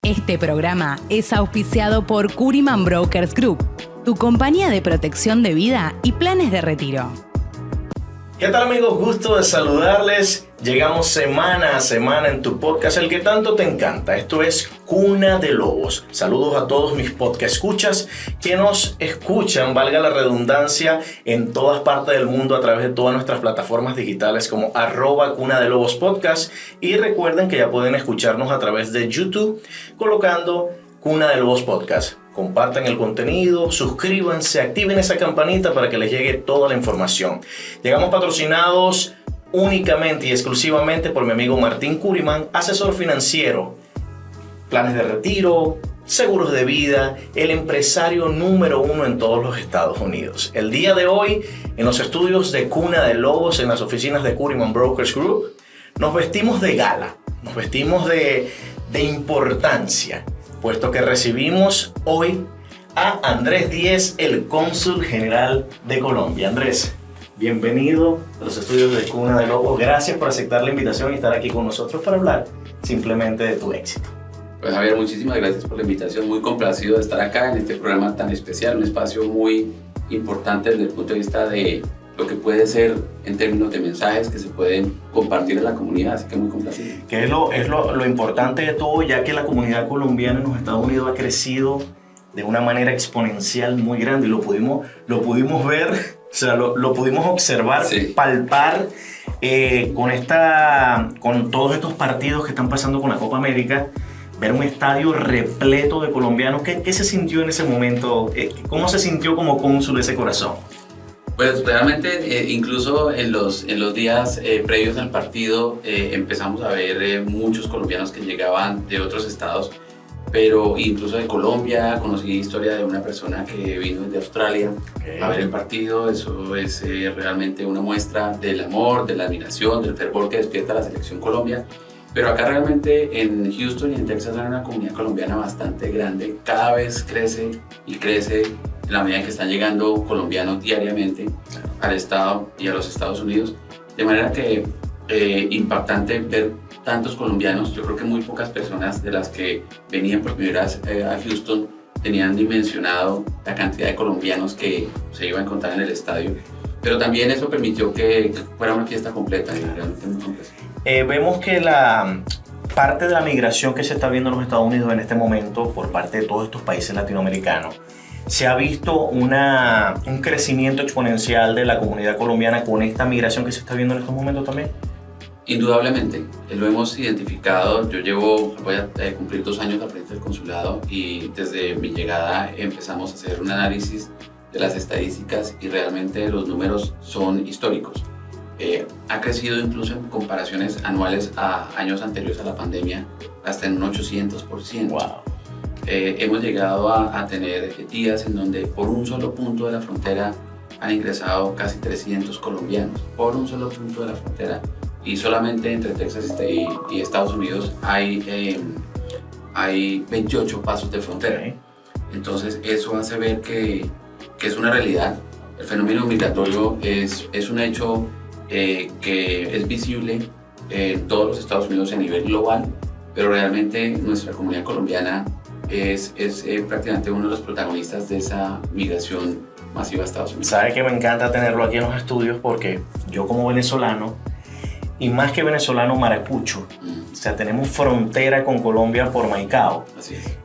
Este programa es auspiciado por Curiman Brokers Group, tu compañía de protección de vida y planes de retiro. ¿Qué tal, amigos? Gusto de saludarles. Llegamos semana a semana en tu podcast, el que tanto te encanta. Esto es Cuna de Lobos. Saludos a todos mis podcast escuchas que nos escuchan, valga la redundancia, en todas partes del mundo a través de todas nuestras plataformas digitales como @Cuna de Lobos Podcast. Y recuerden que ya pueden escucharnos a través de YouTube colocando Cuna de Lobos Podcast. Compartan el contenido, suscríbanse, activen esa campanita para que les llegue toda la información. Llegamos patrocinados únicamente y exclusivamente por mi amigo Martín Curiman, asesor financiero, planes de retiro, seguros de vida, el empresario número 1 en todos los Estados Unidos. El día de hoy, en los estudios de Cuna de Lobos, en las oficinas de Curiman Brokers Group, nos vestimos de gala, nos vestimos de importancia, puesto que recibimos hoy a Andrés Díez, el cónsul general de Colombia. Andrés, bienvenido a los estudios de Cuna de Lobos. Gracias por aceptar la invitación y estar aquí con nosotros para hablar simplemente de tu éxito. Pues Javier, muchísimas gracias por la invitación. Muy complacido de estar acá en este programa tan especial, un espacio muy importante desde el punto de vista de lo que puede ser en términos de mensajes que se pueden compartir en la comunidad, así que muy complacido. Que es lo importante de todo, ya que la comunidad colombiana en los Estados Unidos ha crecido de una manera exponencial muy grande. Lo pudimos ver, o sea, lo pudimos observar, sí, palpar con todos estos partidos que están pasando con la Copa América. Ver un estadio repleto de colombianos. ¿Qué se sintió en ese momento? ¿Cómo se sintió como cónsul ese corazón? Pues realmente incluso en los días previos al partido empezamos a ver muchos colombianos que llegaban de otros estados, pero incluso de Colombia. Conocí historia de una persona que vino desde Australia a ver el partido. Eso es realmente una muestra del amor, de la admiración, del fervor que despierta la selección Colombia. Pero acá realmente en Houston y en Texas hay una comunidad colombiana bastante grande. Cada vez crece y crece en la medida en que están llegando colombianos diariamente al estado y a los Estados Unidos. De manera que impactante ver tantos colombianos. Yo creo que muy pocas personas de las que venían por primera vez a Houston tenían dimensionado la cantidad de colombianos que se iban a encontrar en el estadio. Pero también eso permitió que fuera una fiesta completa, realmente muy completa. Vemos que la parte de la migración que se está viendo en los Estados Unidos en este momento por parte de todos estos países latinoamericanos, se ha visto un crecimiento exponencial de la comunidad colombiana con esta migración que se está viendo en estos momentos también. Indudablemente, lo hemos identificado. Yo voy a cumplir 2 años al frente del consulado y desde mi llegada empezamos a hacer un análisis de las estadísticas y realmente los números son históricos. Ha crecido incluso en comparaciones anuales a años anteriores a la pandemia hasta en un 800%. Wow. Hemos llegado a tener días en donde por un solo punto de la frontera han ingresado casi 300 colombianos, por un solo punto de la frontera. Y solamente entre Texas y Estados Unidos hay 28 pasos de frontera. Entonces eso hace ver que es una realidad. El fenómeno migratorio es un hecho que es visible en todos los Estados Unidos a nivel global, pero realmente nuestra comunidad colombiana es prácticamente uno de los protagonistas de esa migración masiva a Estados Unidos. Sabe que me encanta tenerlo aquí en los estudios porque yo como venezolano, y más que venezolano, maracucho, o sea, tenemos frontera con Colombia por Maicao. Así es.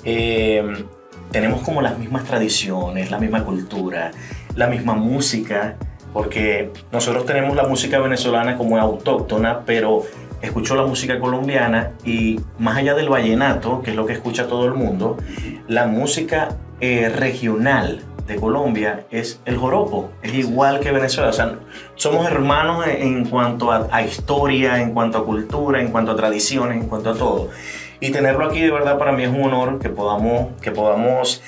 Tenemos como las mismas tradiciones, la misma cultura, la misma música, porque nosotros tenemos la música venezolana como autóctona, pero escucho la música colombiana y más allá del vallenato, que es lo que escucha todo el mundo, la música regional de Colombia es el joropo, es igual que Venezuela. O sea, somos hermanos en cuanto a historia, en cuanto a cultura, en cuanto a tradiciones, en cuanto a todo. Y tenerlo aquí de verdad para mí es un honor que podamos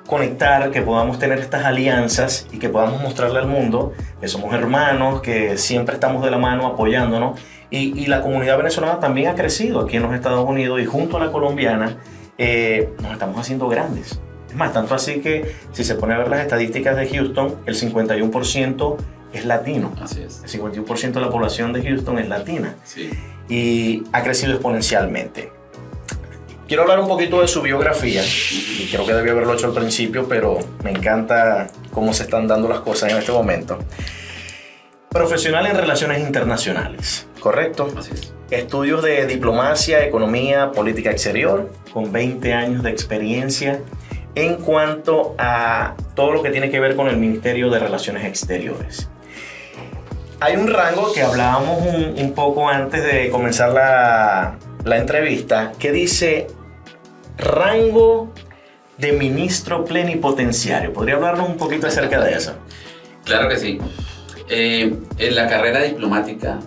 conectar, que podamos tener estas alianzas y que podamos mostrarle al mundo que somos hermanos, que siempre estamos de la mano apoyándonos. Y la comunidad venezolana también ha crecido aquí en los Estados Unidos y junto a la colombiana nos estamos haciendo grandes. Es más, tanto así que si se pone a ver las estadísticas de Houston, el 51% es latino. Así es. El 51% de la población de Houston es latina. Sí. Y ha crecido exponencialmente. quiero hablar un poquito de su biografía, y creo que debí haberlo hecho al principio, pero me encanta cómo se están dando las cosas en este momento. Profesional en Relaciones Internacionales, ¿correcto? Así es. Estudios de diplomacia, economía, política exterior, con 20 años de experiencia en cuanto a todo lo que tiene que ver con el Ministerio de Relaciones Exteriores. Hay un rango que hablábamos un poco antes de comenzar la entrevista, que dice rango de ministro plenipotenciario. ¿Podría hablarnos un poquito acerca de eso? Claro que sí. En la carrera diplomática,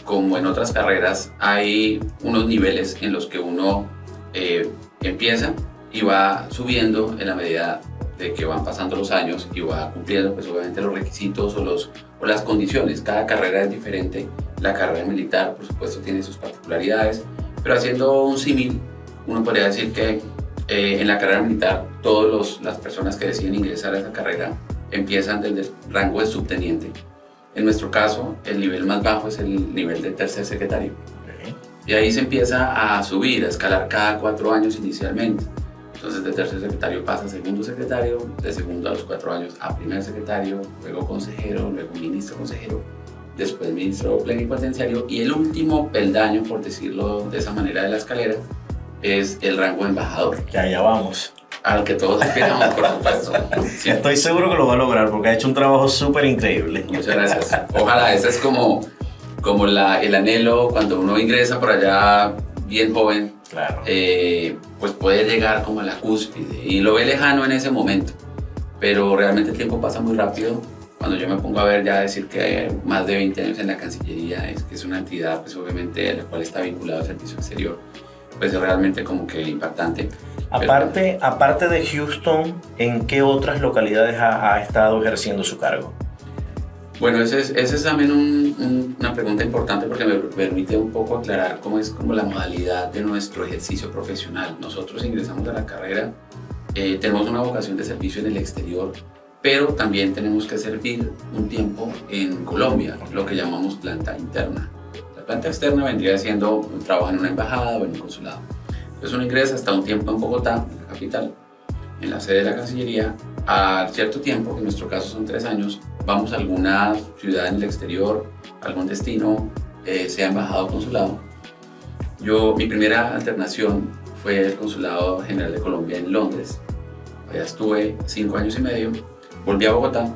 como en otras carreras, hay unos niveles en los que uno empieza y va subiendo en la medida de que van pasando los años y va cumpliendo pues obviamente los requisitos o las condiciones. Cada carrera es diferente. La carrera militar, por supuesto, tiene sus particularidades, pero haciendo un símil, uno podría decir que en la carrera militar todas las personas que deciden ingresar a esa carrera empiezan desde el rango de subteniente. En nuestro caso, el nivel más bajo es el nivel de tercer secretario. Y ahí se empieza a subir, a escalar cada 4 años inicialmente. Entonces, de tercer secretario pasa a segundo secretario, de segundo a los 4 años a primer secretario, luego consejero, luego ministro consejero, después ministro plenipotenciario, y el último peldaño, por decirlo de esa manera, de la escalera, es el rango de embajador. Que allá vamos. Al que todos aspiramos, por supuesto. Sí. Estoy seguro que lo va a lograr porque ha hecho un trabajo súper increíble. Muchas gracias. Ojalá, ese es como el anhelo cuando uno ingresa por allá bien joven. Claro. Pues puede llegar como a la cúspide y lo ve lejano en ese momento, pero realmente el tiempo pasa muy rápido. Cuando yo me pongo a ver ya decir que hay más de 20 años en la Cancillería, que es una entidad pues obviamente a la cual está vinculado el servicio exterior, pues es realmente como que impactante. Aparte de Houston, ¿en qué otras localidades ha estado ejerciendo su cargo? Bueno, ese es también una pregunta importante porque me permite un poco aclarar cómo es como la modalidad de nuestro ejercicio profesional. Nosotros ingresamos a la carrera, tenemos una vocación de servicio en el exterior, pero también tenemos que servir un tiempo en Colombia, lo que llamamos planta interna. La planta externa vendría siendo un trabajo en una embajada o en un consulado. Entonces uno ingresa hasta un tiempo en Bogotá, en la capital, en la sede de la Cancillería. A cierto tiempo, que en nuestro caso son 3 años, vamos a alguna ciudad en el exterior, algún destino, sea embajada o consulado. Mi primera alternación fue el Consulado General de Colombia en Londres. Allá estuve 5 años y medio, volví a Bogotá.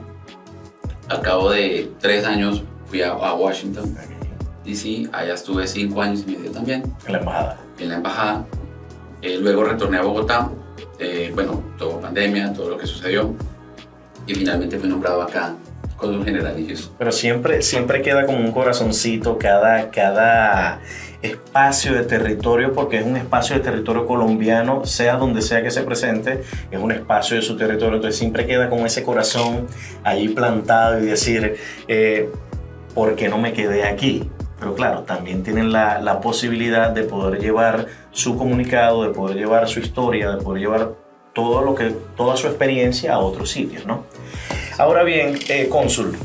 Al cabo de 3 años fui a Washington, D.C., allá estuve 5 años y medio también. En la embajada. En la embajada. Luego retorné a Bogotá, todo pandemia, todo lo que sucedió, y finalmente fui nombrado acá cónsul general en Houston. Pero siempre queda como un corazoncito cada espacio de territorio, porque es un espacio de territorio colombiano, sea donde sea que se presente, es un espacio de su territorio, entonces siempre queda con ese corazón ahí plantado y decir, ¿por qué no me quedé aquí? Pero claro, también tienen la posibilidad de poder llevar su comunicado, de poder llevar su historia, de poder llevar toda su experiencia a otros sitios, ¿no? Ahora bien, cónsul,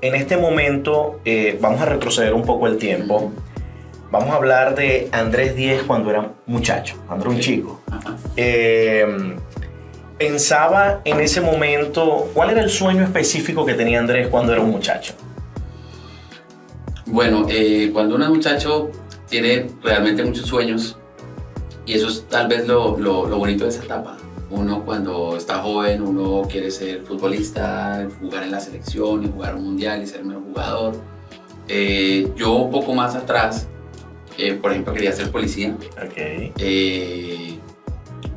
en este momento vamos a retroceder un poco el tiempo. Vamos a hablar de Andrés Diez cuando era muchacho, cuando era un chico. Pensaba en ese momento, ¿cuál era el sueño específico que tenía Andrés cuando era un muchacho? Bueno, cuando uno es muchacho tiene realmente muchos sueños y eso es tal vez lo bonito de esa etapa. Uno cuando está joven, uno quiere ser futbolista, jugar en la selección y jugar un mundial y ser el mejor jugador. Yo un poco más atrás, por ejemplo, quería ser policía. Okay.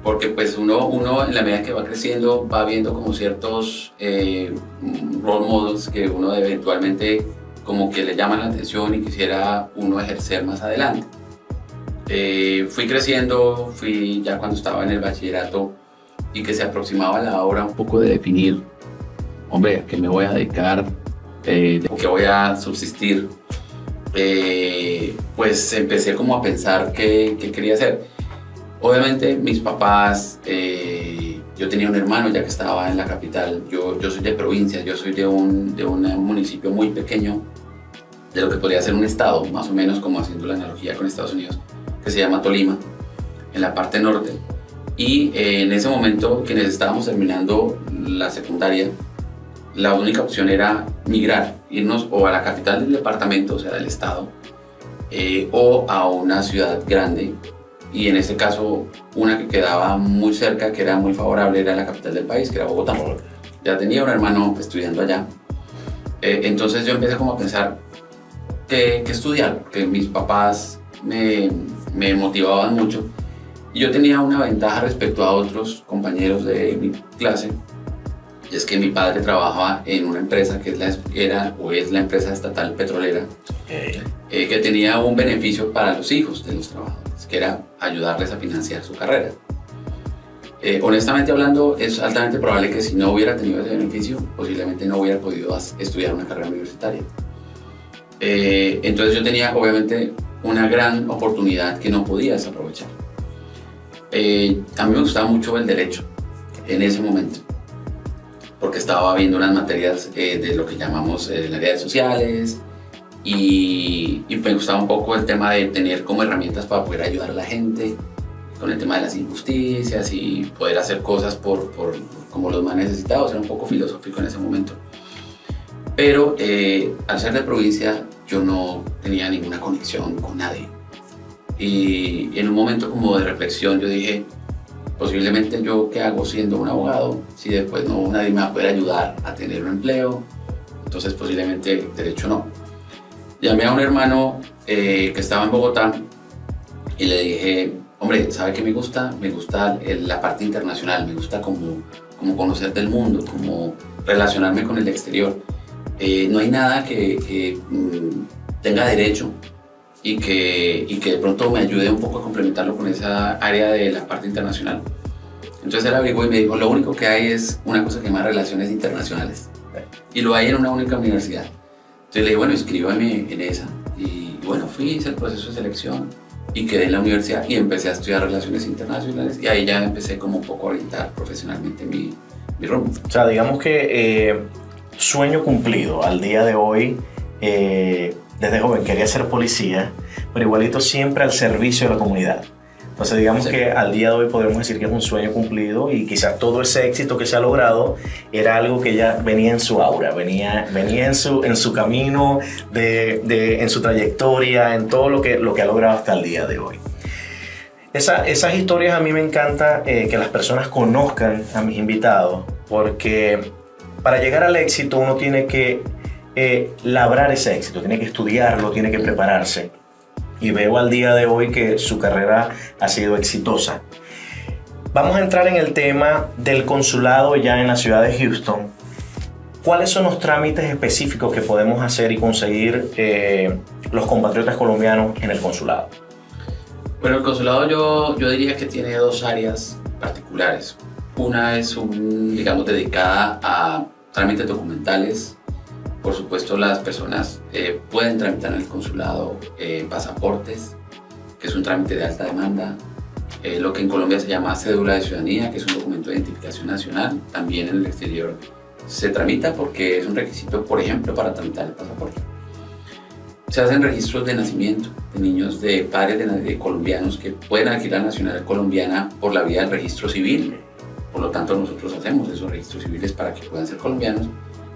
Porque pues uno en la medida que va creciendo va viendo como ciertos role models que uno eventualmente como que le llaman la atención y quisiera uno ejercer más adelante. Fui creciendo, ya cuando estaba en el bachillerato y que se aproximaba la hora un poco de definir, hombre, ¿a qué me voy a dedicar? ¿De qué voy a subsistir? Pues empecé como a pensar qué quería hacer. Obviamente mis papás, yo tenía un hermano ya que estaba en la capital, yo soy de provincia, yo soy de un municipio muy pequeño, de lo que podría ser un estado, más o menos como haciendo la analogía con Estados Unidos, que se llama Tolima. en la parte norte. Y en ese momento, quienes estábamos terminando la secundaria, la única opción era migrar, irnos o a la capital del departamento, o sea, del estado, o a una ciudad grande. Y en este caso, una que quedaba muy cerca, que era muy favorable, era la capital del país, que era Bogotá. Ya tenía un hermano estudiando allá. Entonces yo empecé como a pensar qué estudiar, porque mis papás me motivaban mucho. Y yo tenía una ventaja respecto a otros compañeros de mi clase, y es que mi padre trabajaba en una empresa que es la empresa estatal petrolera, que tenía un beneficio para los hijos de los trabajadores, que era ayudarles a financiar su carrera. Honestamente hablando, es altamente probable que si no hubiera tenido ese beneficio, posiblemente no hubiera podido estudiar una carrera universitaria. Entonces yo tenía obviamente una gran oportunidad que no podía desaprovechar. A mí me gustaba mucho el derecho en ese momento, porque estaba viendo unas materias de lo que llamamos el área de sociales, y me gustaba un poco el tema de tener como herramientas para poder ayudar a la gente con el tema de las injusticias y poder hacer cosas por como los más necesitados. Era un poco filosófico en ese momento, pero al ser de provincia yo no tenía ninguna conexión con nadie. Y en un momento como de reflexión yo dije, posiblemente yo qué hago siendo un abogado si después nadie me va a poder ayudar a tener un empleo, entonces posiblemente derecho no. Llamé a un hermano que estaba en Bogotá y le dije, hombre, ¿sabe qué me gusta? Me gusta la parte internacional, me gusta como conocer del mundo, como relacionarme con el exterior. No hay nada que tenga derecho y que de pronto me ayude un poco a complementarlo con esa área de la parte internacional. Entonces él averiguó y me dijo, lo único que hay es una cosa que se llama Relaciones Internacionales, y lo hay en una única universidad. Entonces le dije, bueno, inscríbame en esa. Y bueno, hice el proceso de selección y quedé en la universidad y empecé a estudiar Relaciones Internacionales, y ahí ya empecé como un poco a orientar profesionalmente mi rumbo. O sea, digamos que sueño cumplido al día de hoy. Desde joven quería ser policía, pero igualito siempre al servicio de la comunidad. Entonces digamos que al día de hoy podemos decir que es un sueño cumplido, y quizás todo ese éxito que se ha logrado era algo que ya venía en su aura, venía en su camino, en su trayectoria, en todo lo que ha logrado hasta el día de hoy. Esas historias a mí me encanta que las personas conozcan a mis invitados, porque para llegar al éxito uno tiene que labrar ese éxito, tiene que estudiarlo, tiene que prepararse, y veo al día de hoy que su carrera ha sido exitosa. Vamos a entrar en el tema del consulado ya en la ciudad de Houston. ¿Cuáles son los trámites específicos que podemos hacer y conseguir los compatriotas colombianos en el consulado? Bueno, el consulado yo diría que tiene dos áreas particulares. Una es digamos, dedicada a trámites documentales. Por supuesto, las personas pueden tramitar en el consulado pasaportes, que es un trámite de alta demanda, lo que en Colombia se llama cédula de ciudadanía, que es un documento de identificación nacional. También en el exterior se tramita porque es un requisito, por ejemplo, para tramitar el pasaporte. Se hacen registros de nacimiento de niños de padres de colombianos que pueden adquirir la nacionalidad colombiana por la vía del registro civil. Por lo tanto, nosotros hacemos esos registros civiles para que puedan ser colombianos,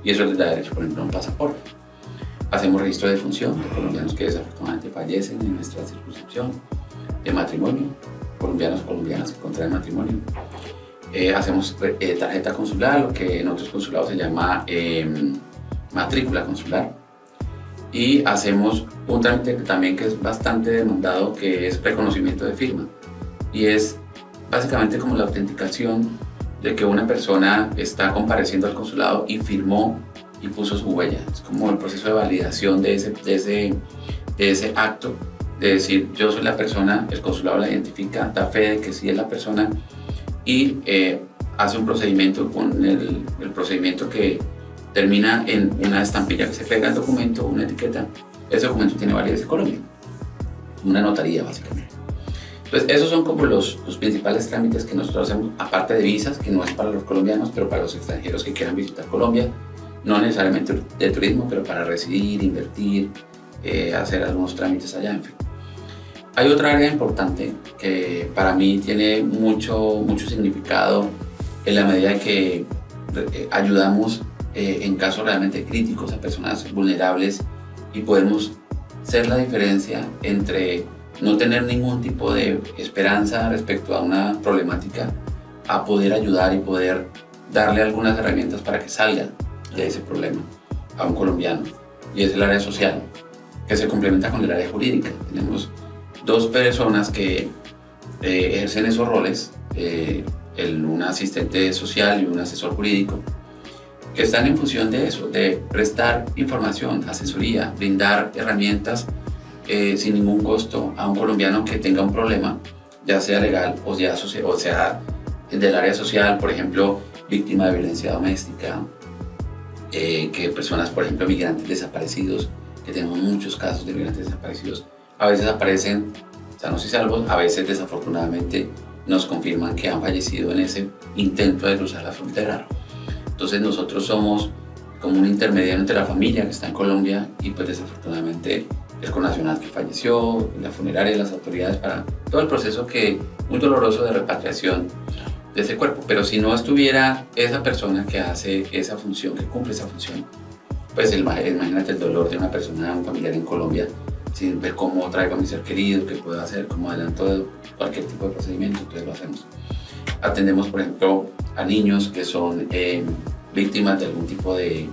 y eso les da derecho, por ejemplo, a un pasaporte. Hacemos registro de defunción de colombianos que desafortunadamente fallecen en nuestra circunscripción, de matrimonio, colombianas que contraen matrimonio. Hacemos tarjeta consular, lo que en otros consulados se llama matrícula consular. Y hacemos un trámite también que es bastante demandado, que es reconocimiento de firma. Y es básicamente como la autenticación de que una persona está compareciendo al consulado y firmó y puso su huella. Es como el proceso de validación de ese acto, de decir, yo soy la persona, el consulado la identifica, da fe de que sí es la persona, y hace un procedimiento con el procedimiento que termina en una estampilla que se pega al documento, una etiqueta. Ese documento tiene validez en Colombia, una notaría básicamente. Entonces esos son como los principales trámites que nosotros hacemos, aparte de visas, que no es para los colombianos, pero para los extranjeros que quieran visitar Colombia, no necesariamente de turismo, pero para residir, invertir, hacer algunos trámites allá, en fin. Hay otra área importante que para mí tiene mucho significado en la medida que ayudamos en casos realmente críticos a personas vulnerables y podemos ser la diferencia entre no tener ningún tipo de esperanza respecto a una problemática a poder ayudar y poder darle algunas herramientas para que salga de ese problema a un colombiano, y es el área social, que se complementa con el área jurídica. Tenemos dos personas que ejercen esos roles, un asistente social y un asesor jurídico, que están en función de eso, de prestar información, asesoría, brindar herramientas sin ningún costo a un colombiano que tenga un problema, ya sea legal o sea del área social, por ejemplo, víctima de violencia doméstica, que personas, por ejemplo, migrantes desaparecidos, que tenemos muchos casos de migrantes desaparecidos, a veces aparecen sanos y salvos, a veces desafortunadamente nos confirman que han fallecido en ese intento de cruzar la frontera. Entonces nosotros somos como un intermediario entre la familia que está en Colombia y pues desafortunadamente el connacional que falleció, la funeraria y las autoridades para todo el proceso muy doloroso de repatriación de ese cuerpo. Pero si no estuviera esa persona que hace esa función, que cumple esa función, pues imagínate el dolor de una persona, un familiar en Colombia, sin ver cómo traigo a mi ser querido, qué puedo hacer, cómo adelanto cualquier tipo de procedimiento, entonces lo hacemos. Atendemos, por ejemplo, a niños que son víctimas de algún tipo de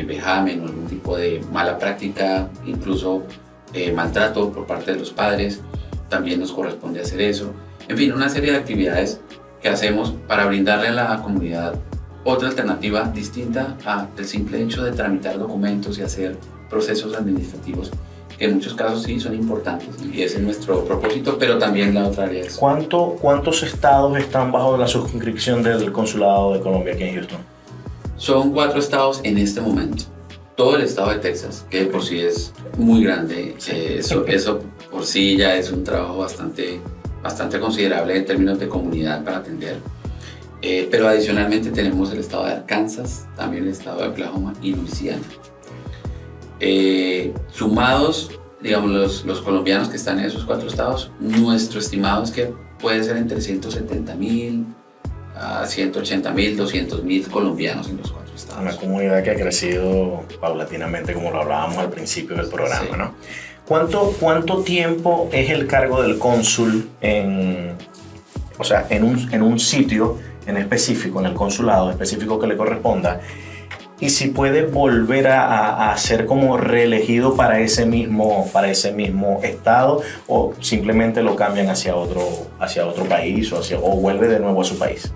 vejamen o algún tipo de mala práctica, incluso maltrato por parte de los padres. También nos corresponde hacer eso. En fin, una serie de actividades que hacemos para brindarle a la comunidad otra alternativa distinta al simple hecho de tramitar documentos y hacer procesos administrativos, que en muchos casos sí son importantes y ese es nuestro propósito, pero también la otra área es... ¿Cuántos estados están bajo la suscripción del Consulado de Colombia aquí en Houston? Son 4 estados en este momento. Todo el estado de Texas, que por sí es muy grande, eso por sí ya es un trabajo bastante considerable en términos de comunidad para atender. Pero adicionalmente tenemos el estado de Arkansas, también el estado de Oklahoma y Luisiana. Sumados, digamos, los colombianos que están en esos 4 estados, nuestro estimado es que puede ser entre 170.000 a 180.000, 200.000 colombianos en los 4 estados. Una comunidad que ha crecido paulatinamente, como lo hablábamos al principio del programa, sí. ¿No? ¿Cuánto tiempo es el cargo del cónsul en un sitio en específico, en el consulado específico que le corresponda? Y si puede volver a ser como reelegido para ese mismo estado, o simplemente lo cambian hacia otro país o vuelve de nuevo a su país.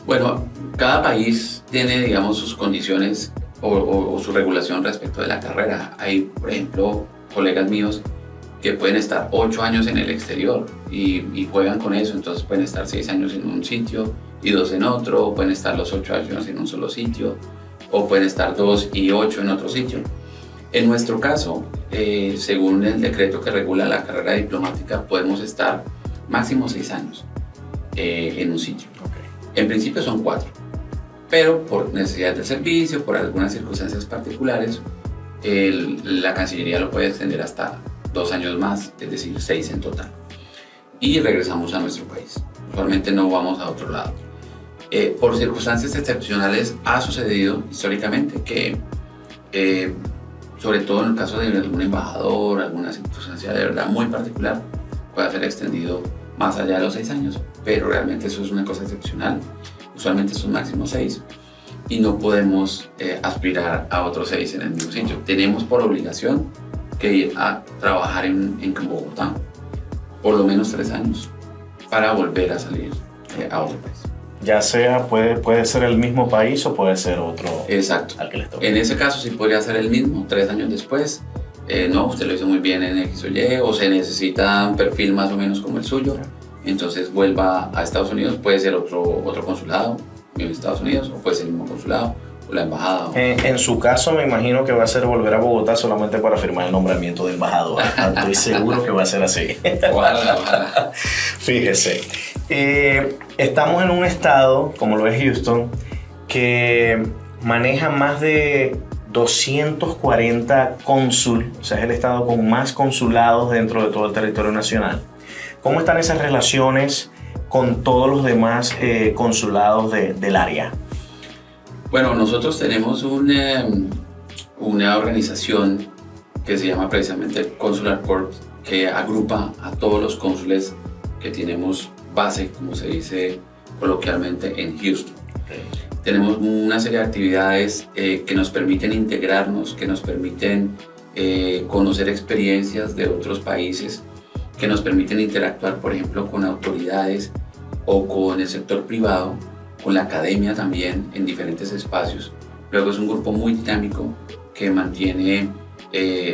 Bueno, cada país tiene, digamos, sus condiciones o su regulación respecto de la carrera. Hay, por ejemplo, colegas míos que pueden estar 8 años en el exterior y juegan con eso, entonces pueden estar 6 años en un sitio y 2 en otro, o pueden estar los 8 años en un solo sitio, o pueden estar 2 y 8 en otro sitio. En nuestro caso, según el decreto que regula la carrera diplomática, podemos estar máximo 6 años en un sitio. Okay. En principio son 4, pero por necesidad del servicio, por algunas circunstancias particulares, la Cancillería lo puede extender hasta 2 años más, es decir, 6 en total. Y regresamos a nuestro país. Usualmente no vamos a otro lado. Por circunstancias excepcionales ha sucedido históricamente que, sobre todo en el caso de algún embajador, alguna circunstancia de verdad muy particular, puede ser extendido más allá de los 6 años, pero realmente eso es una cosa excepcional. Usualmente son máximo 6 y no podemos aspirar a otros 6 en el mismo sitio. Tenemos por obligación que ir a trabajar en Bogotá por lo menos 3 años para volver a salir a otro país. Ya sea, puede ser el mismo país o puede ser otro. Exacto. Al que les toque. En ese caso sí podría ser el mismo, 3 años después. No, usted lo hizo muy bien en X o Y, o se necesita un perfil más o menos como el suyo. Entonces vuelva a Estados Unidos, puede ser otro consulado en Estados Unidos, o puede ser el mismo consulado, o la embajada. En su caso, me imagino que va a ser volver a Bogotá solamente para firmar el nombramiento de embajador. Estoy seguro que va a ser así. Ojalá. Fíjese. Estamos en un estado, como lo es Houston, que maneja más de 240 cónsul, o sea, es el estado con más consulados dentro de todo el territorio nacional. ¿Cómo están esas relaciones con todos los demás consulados del área? Bueno, nosotros tenemos una organización que se llama precisamente Consular Corps, que agrupa a todos los cónsules que tenemos base, como se dice coloquialmente, en Houston. Tenemos una serie de actividades que nos permiten integrarnos, que nos permiten conocer experiencias de otros países, que nos permiten interactuar, por ejemplo, con autoridades o con el sector privado, con la academia también, en diferentes espacios. Luego es un grupo muy dinámico que mantiene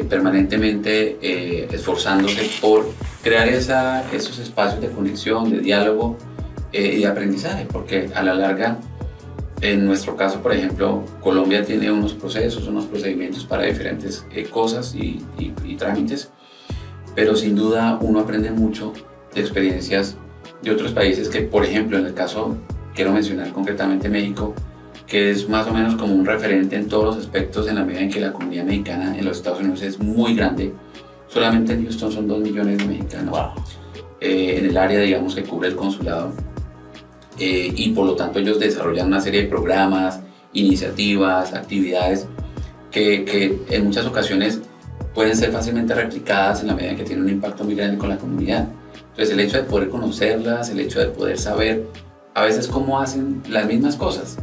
permanentemente esforzándose por crear esos espacios de conexión, de diálogo y de aprendizaje, porque a la larga, en nuestro caso, por ejemplo, Colombia tiene unos procesos, unos procedimientos para diferentes cosas y trámites, pero sin duda uno aprende mucho de experiencias de otros países que, por ejemplo, en el caso, quiero mencionar concretamente México, que es más o menos como un referente en todos los aspectos en la medida en que la comunidad mexicana en los Estados Unidos es muy grande. Solamente en Houston son 2 millones de mexicanos. Wow. En el área, digamos, que cubre el consulado. Y por lo tanto ellos desarrollan una serie de programas, iniciativas, actividades que en muchas ocasiones pueden ser fácilmente replicadas en la medida en que tienen un impacto muy grande con la comunidad. Entonces el hecho de poder conocerlas, el hecho de poder saber a veces cómo hacen las mismas cosas,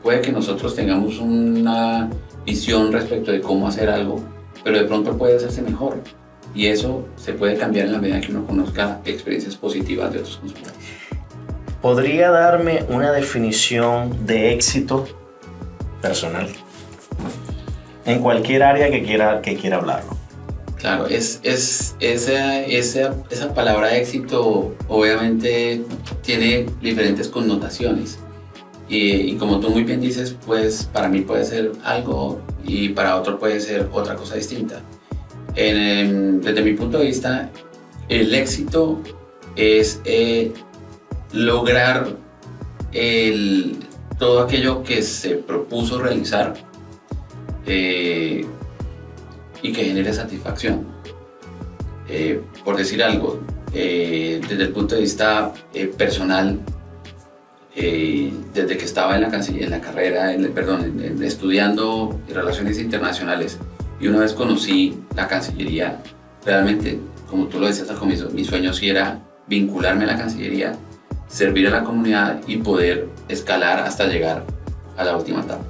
puede que nosotros tengamos una visión respecto de cómo hacer algo, pero de pronto puede hacerse mejor. Y eso se puede cambiar en la medida que uno conozca experiencias positivas de otros consulados. ¿Podría darme una definición de éxito personal? En cualquier área que quiera hablarlo. Claro, esa palabra éxito obviamente tiene diferentes connotaciones. Y como tú muy bien dices, pues para mí puede ser algo y para otro puede ser otra cosa distinta. Desde mi punto de vista, el éxito es lograr todo aquello que se propuso realizar y que genere satisfacción. Por decir algo, desde el punto de vista personal, desde que estaba en la carrera, estudiando Relaciones Internacionales, y una vez conocí la Cancillería, realmente, como tú lo decías al comienzo, mi sueño sí era vincularme a la Cancillería, servir a la comunidad y poder escalar hasta llegar a la última etapa.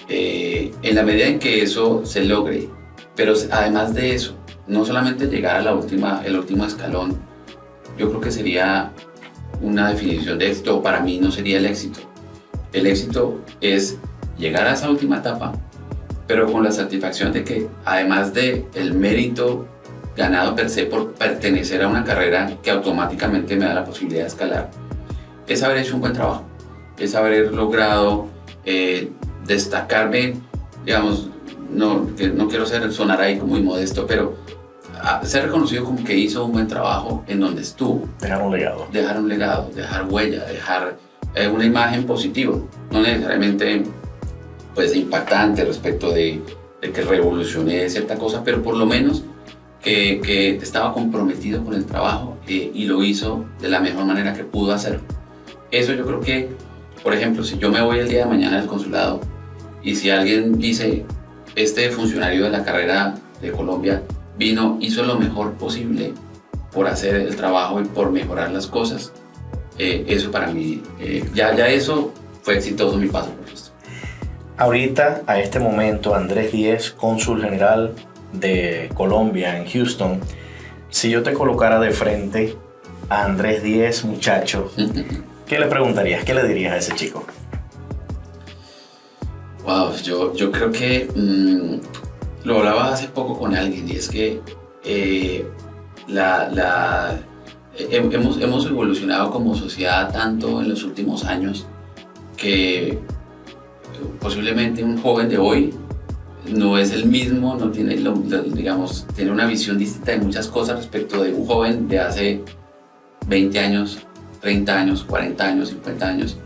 En la medida en que eso se logre, pero además de eso, no solamente llegar a el último escalón, yo creo que sería una definición de éxito. Para mí no sería el éxito. El éxito es llegar a esa última etapa, pero con la satisfacción de que, además del mérito ganado per se por pertenecer a una carrera que automáticamente me da la posibilidad de escalar, es haber hecho un buen trabajo, es haber logrado destacarme, digamos, no quiero sonar ahí como muy modesto, pero ser reconocido como que hizo un buen trabajo en donde estuvo. Dejar un legado. Dejar un legado, dejar huella, dejar una imagen positiva, no necesariamente pues impactante respecto de que revolucioné cierta cosa, pero por lo menos que estaba comprometido con el trabajo y lo hizo de la mejor manera que pudo hacerlo. Eso yo creo que, por ejemplo, si yo me voy el día de mañana al consulado y si alguien dice, este funcionario de la carrera de Colombia hizo lo mejor posible por hacer el trabajo y por mejorar las cosas, eso para mí, ya eso fue exitoso mi paso por esto. Ahorita, a este momento, Andrés Díez, cónsul general de Colombia en Houston, si yo te colocara de frente a Andrés Díez, muchacho, ¿qué le preguntarías? ¿Qué le dirías a ese chico? Wow, yo creo que lo hablaba hace poco con alguien, y es que hemos evolucionado como sociedad tanto en los últimos años que posiblemente un joven de hoy no es el mismo, no tiene, digamos, tiene una visión distinta de muchas cosas respecto de un joven de hace 20 años, 30 años, 40 años, 50 años.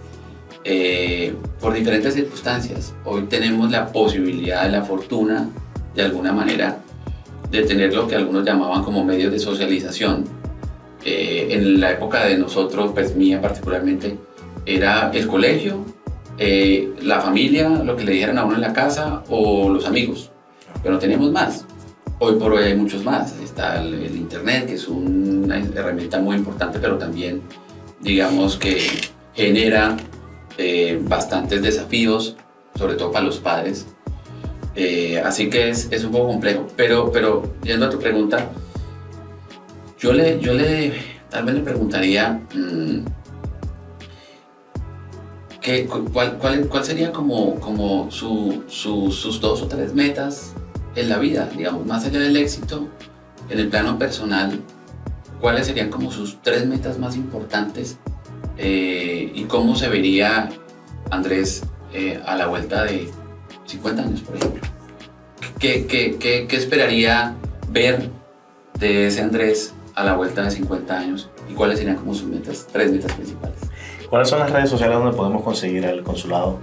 por diferentes circunstancias. Hoy tenemos la posibilidad, la fortuna, de alguna manera, de tener lo que algunos llamaban como medios de socialización. En la época de nosotros, pues mía particularmente, era el colegio, la familia, lo que le dijeran a uno en la casa o los amigos, pero no teníamos más. Hoy por hoy hay muchos más. Está el internet, que es una herramienta muy importante, pero también digamos que genera bastantes desafíos, sobre todo para los padres. Así que es un poco complejo, pero yendo a tu pregunta, yo tal vez le preguntaría ¿cuál sería como sus 2 o 3 metas en la vida, digamos, más allá del éxito, en el plano personal? ¿Cuáles serían como sus 3 metas más importantes y cómo se vería Andrés a la vuelta de 50 años, por ejemplo? ¿Qué esperaría ver de ese Andrés a la vuelta de 50 años y cuáles serían como sus 3 metas principales? ¿Cuáles son las redes sociales donde podemos conseguir el consulado?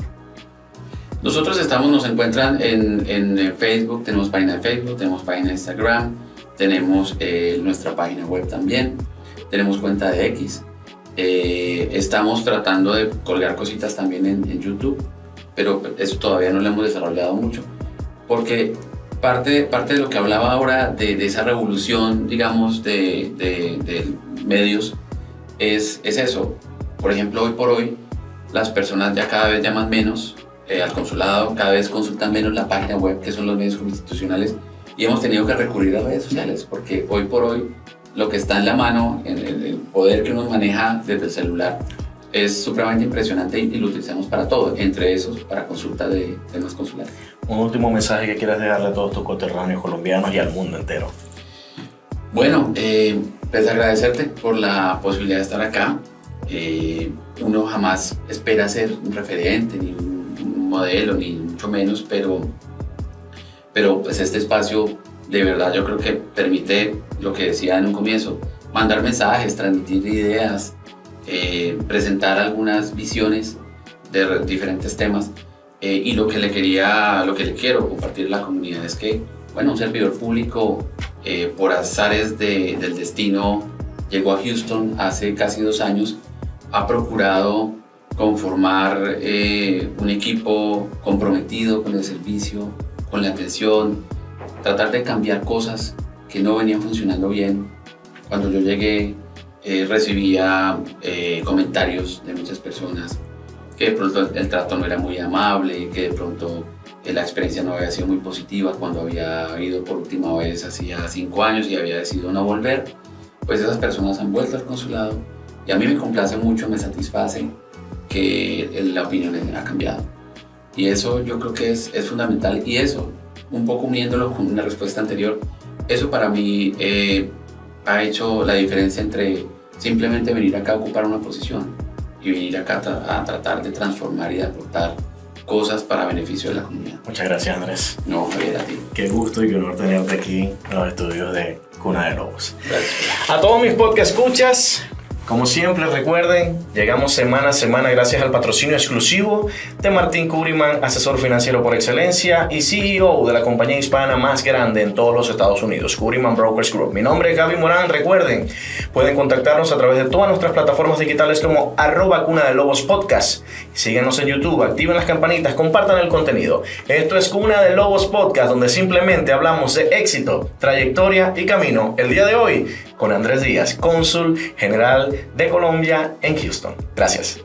Nosotros nos encuentran en Facebook, tenemos página de Facebook, tenemos página de Instagram, tenemos nuestra página web también, tenemos cuenta de X. Estamos tratando de colgar cositas también en YouTube, pero eso todavía no lo hemos desarrollado mucho, porque parte de lo que hablaba ahora de esa revolución, digamos, de medios, es eso. Por ejemplo, hoy por hoy, las personas ya cada vez llaman menos al consulado, cada vez consultan menos la página web, que son los medios institucionales, y hemos tenido que recurrir a redes sociales, porque hoy por hoy lo que está en la mano, el poder que uno maneja desde el celular, es supremamente impresionante y lo utilizamos para todo, entre esos para consulta de temas consulares. Un último mensaje que quieras dejarle a todos tus coterráneos colombianos y al mundo entero. Bueno, pues agradecerte por la posibilidad de estar acá. Uno jamás espera ser un referente, ni un modelo, ni mucho menos, pero pues este espacio de verdad yo creo que permite lo que decía en un comienzo, mandar mensajes, transmitir ideas, presentar algunas visiones de diferentes temas, y lo que le quiero compartir a la comunidad es que, bueno, un servidor público por azares del destino llegó a Houston hace casi 2 años, ha procurado conformar un equipo comprometido con el servicio, con la atención, tratar de cambiar cosas que no venían funcionando bien. Cuando yo llegué recibía comentarios de muchas personas que de pronto el trato no era muy amable, que de pronto la experiencia no había sido muy positiva cuando había ido por última vez hacía 5 años y había decidido no volver. Pues esas personas han vuelto al consulado y a mí me complace mucho, me satisface que la opinión ha cambiado. Y eso yo creo que es fundamental, y eso, un poco uniéndolo con una respuesta anterior, eso para mí ha hecho la diferencia entre simplemente venir acá a ocupar una posición y venir acá a tratar de transformar y de aportar cosas para beneficio de la comunidad. Muchas gracias, Andrés. No, Javier, a ti. Qué gusto y qué honor tenerte aquí en los estudios de Cuna de Lobos. Gracias. A todos mis podcast escuchas, como siempre recuerden, llegamos semana a semana gracias al patrocinio exclusivo de Martín Curiman, asesor financiero por excelencia y CEO de la compañía hispana más grande en todos los Estados Unidos, Curiman Brokers Group. Mi nombre es Gaby Morán. Recuerden, pueden contactarnos a través de todas nuestras plataformas digitales como @Cuna de Lobos Podcast. Síguenos en YouTube, activen las campanitas, compartan el contenido. Esto es Cuna de Lobos Podcast, donde simplemente hablamos de éxito, trayectoria y camino. El día de hoy con Andrés Díaz, cónsul general de Colombia en Houston. Gracias.